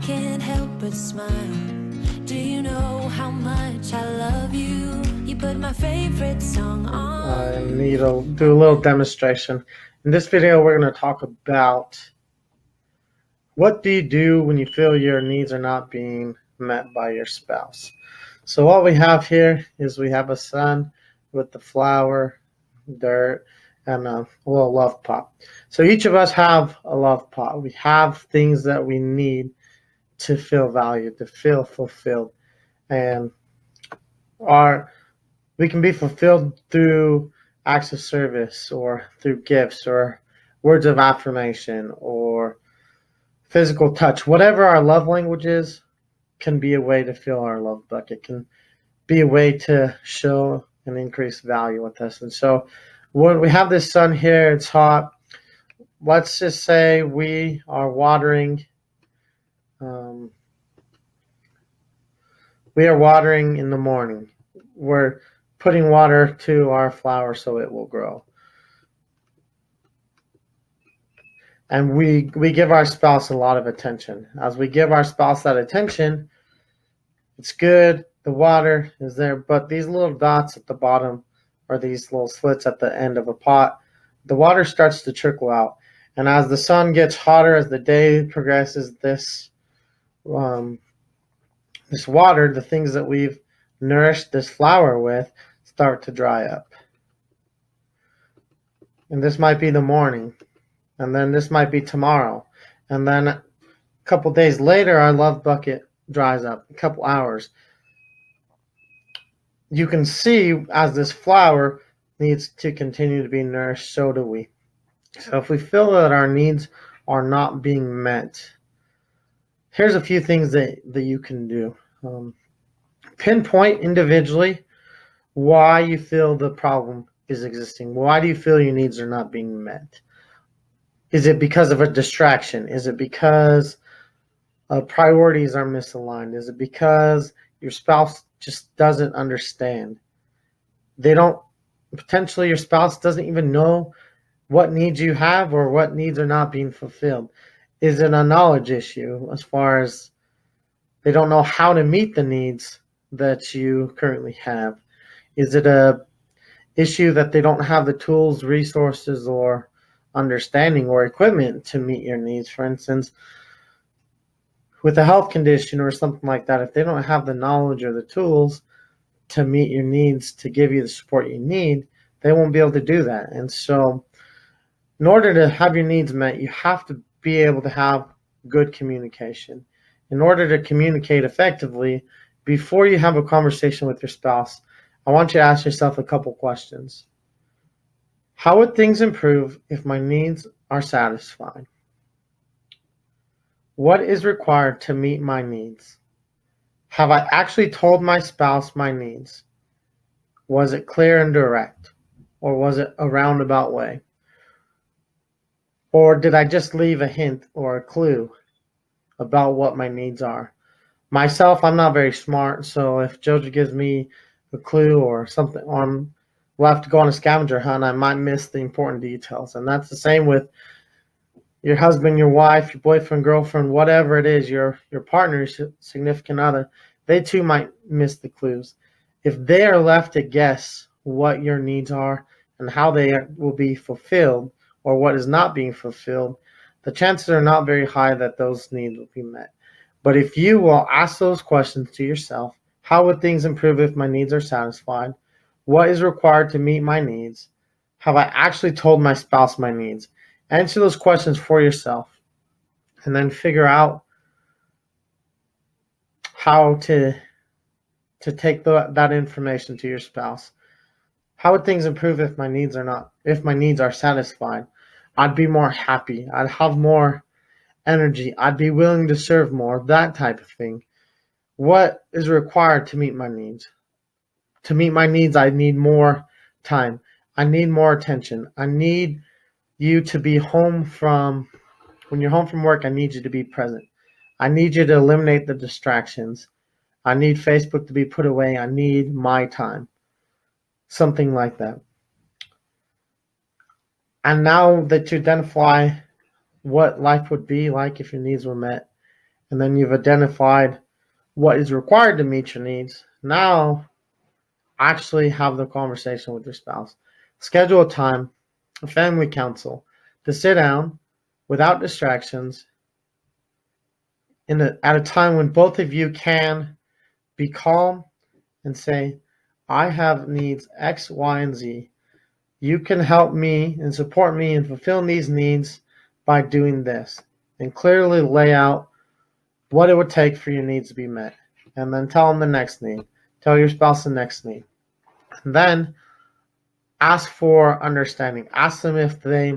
can't help but smile. Do you know how much I love you? You put my favorite song on. I need to do a little demonstration. In this video, we're going to talk about what do you do when you feel your needs are not being met by your spouse. So what we have here is we have a sun with the flower, dirt, and a little love pot. So each of us have a love pot. We have things that we need to feel valued, to feel fulfilled. And our we can be fulfilled through acts of service or through gifts or words of affirmation or physical touch. Whatever our love language is can be a way to fill our love bucket, can be a way to show and increase value with us. And so when we have this sun here, it's hot. Let's just say we are watering. Um, we are watering in the morning. We're putting water to our flower so it will grow. And we give our spouse a lot of attention. As we give our spouse that attention, it's good, the water is there, but these little dots at the bottom, or these little slits at the end of a pot, the water starts to trickle out. And as the sun gets hotter, as the day progresses, this water, the things that we've nourished this flower with, start to dry up. And this might be the morning, and then this might be tomorrow, and then a couple days later, our love bucket dries up. A couple hours. You can see as this flower needs to continue to be nourished, so do we. So if we feel that our needs are not being met, here's a few things that you can do. Pinpoint individually why you feel the problem is existing. Why do you feel your needs are not being met? Is it because of a distraction? Is it because priorities are misaligned? Is it because your spouse just doesn't understand? They don't, potentially your spouse doesn't even know what needs you have or what needs are not being fulfilled. Is it a knowledge issue as far as they don't know how to meet the needs that you currently have? Is it a issue that they don't have the tools, resources, or understanding or equipment to meet your needs? For instance, with a health condition or something like that, if they don't have the knowledge or the tools to meet your needs, to give you the support you need, they won't be able to do that. And so in order to have your needs met, you have to be able to have good communication. In order to communicate effectively, before you have a conversation with your spouse, I want you to ask yourself a couple questions. How would things improve if my needs are satisfied? What is required to meet my needs? Have I actually told my spouse my needs? Was it clear and direct? Or was it a roundabout way? Or did I just leave a hint or a clue about what my needs are? Myself, I'm not very smart, so if Jojo gives me a clue or something, we'll have to go on a scavenger hunt, I might miss the important details. And that's the same with your husband, your wife, your boyfriend, girlfriend, whatever it is, your partner, your significant other. They too might miss the clues. If they are left to guess what your needs are and how they will be fulfilled, or what is not being fulfilled, the chances are not very high that those needs will be met. But if you will ask those questions to yourself, how would things improve if my needs are satisfied? What is required to meet my needs? Have I actually told my spouse my needs? Answer those questions for yourself and then figure out how to take that information to your spouse. How would things improve if my needs are satisfied? I'd be more happy. I'd have more energy. I'd be willing to serve more, that type of thing. What is required to meet my needs? To meet my needs, I need more time. I need more attention. I need you to be when you're home from work, I need you to be present. I need you to eliminate the distractions. I need Facebook to be put away. I need my time. Something like that. And now that you identify what life would be like if your needs were met, and then you've identified what is required to meet your needs. Now, actually have the conversation with your spouse. Schedule a time, a family council, to sit down without distractions at a time when both of you can be calm and say, I have needs X, Y, and Z. You can help me and support me in fulfilling these needs by doing this. And clearly lay out what it would take for your needs to be met. And then tell them the next need. Tell your spouse the next need. And then ask for understanding. Ask them if they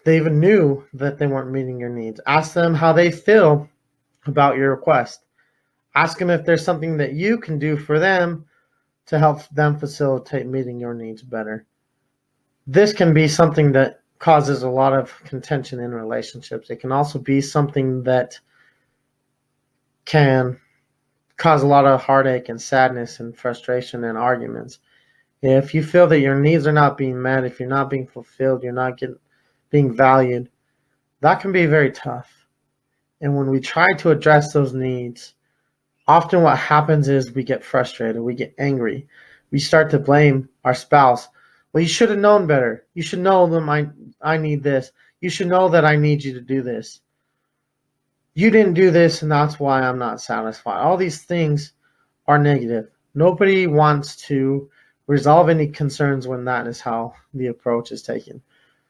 even knew that they weren't meeting your needs. Ask them how they feel about your request. Ask them if there's something that you can do for them to help them facilitate meeting your needs better. This can be something that causes a lot of contention in relationships. It can also be something that can cause a lot of heartache and sadness and frustration and arguments. If you feel that your needs are not being met, if you're not being fulfilled, you're not being valued, that can be very tough. And when we try to address those needs, often what happens is we get frustrated, we get angry, we start to blame our spouse. Well, you should have known better. You should know that I need this. You should know that I need you to do this. You didn't do this, and that's why I'm not satisfied. All these things are negative. Nobody wants to resolve any concerns when that is how the approach is taken.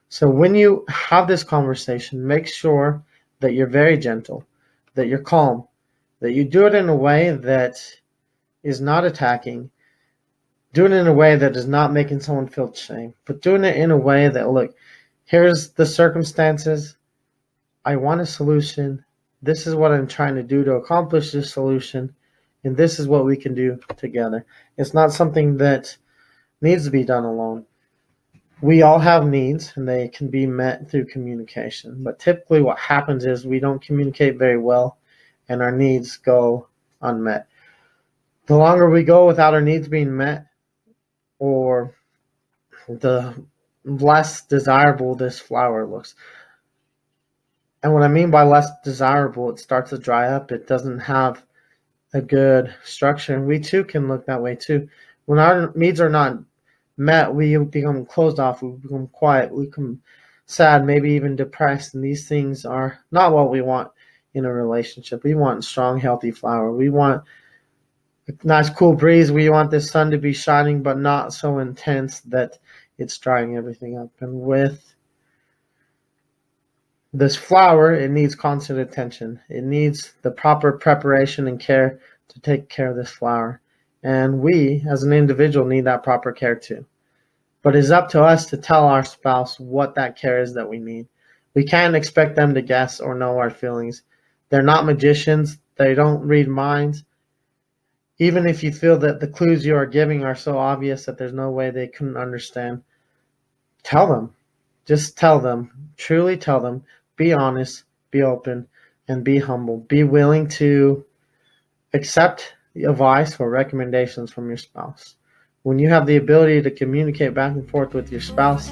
So when you have this conversation, make sure that you're very gentle, that you're calm, that you do it in a way that is not attacking, do it in a way that is not making someone feel shame, but doing it in a way that, look, here's the circumstances. I want a solution. This is what I'm trying to do to accomplish this solution, and this is what we can do together. It's not something that needs to be done alone. We all have needs, and they can be met through communication. But typically what happens is we don't communicate very well, and our needs go unmet. The longer we go without our needs being met, or the less desirable this flower looks. And what I mean by less desirable, it starts to dry up. It doesn't have a good structure. And we too can look that way too. When our needs are not met, we become closed off, we become quiet, we become sad, maybe even depressed. And these things are not what we want in a relationship. We want a strong, healthy flower. We want a nice, cool breeze. We want the sun to be shining, but not so intense that it's drying everything up. And with this flower, it needs constant attention. It needs the proper preparation and care to take care of this flower. And we, as an individual, need that proper care too. But it's up to us to tell our spouse what that care is that we need. We can't expect them to guess or know our feelings. They're not magicians. They don't read minds. Even if you feel that the clues you are giving are so obvious that there's no way they couldn't understand, tell them. Just tell them. Truly tell them. Be honest, be open, and be humble. Be willing to accept advice or recommendations from your spouse. When you have the ability to communicate back and forth with your spouse,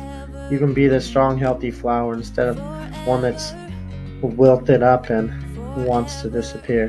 you can be the strong, healthy flower instead of one that's wilted up and wants to disappear.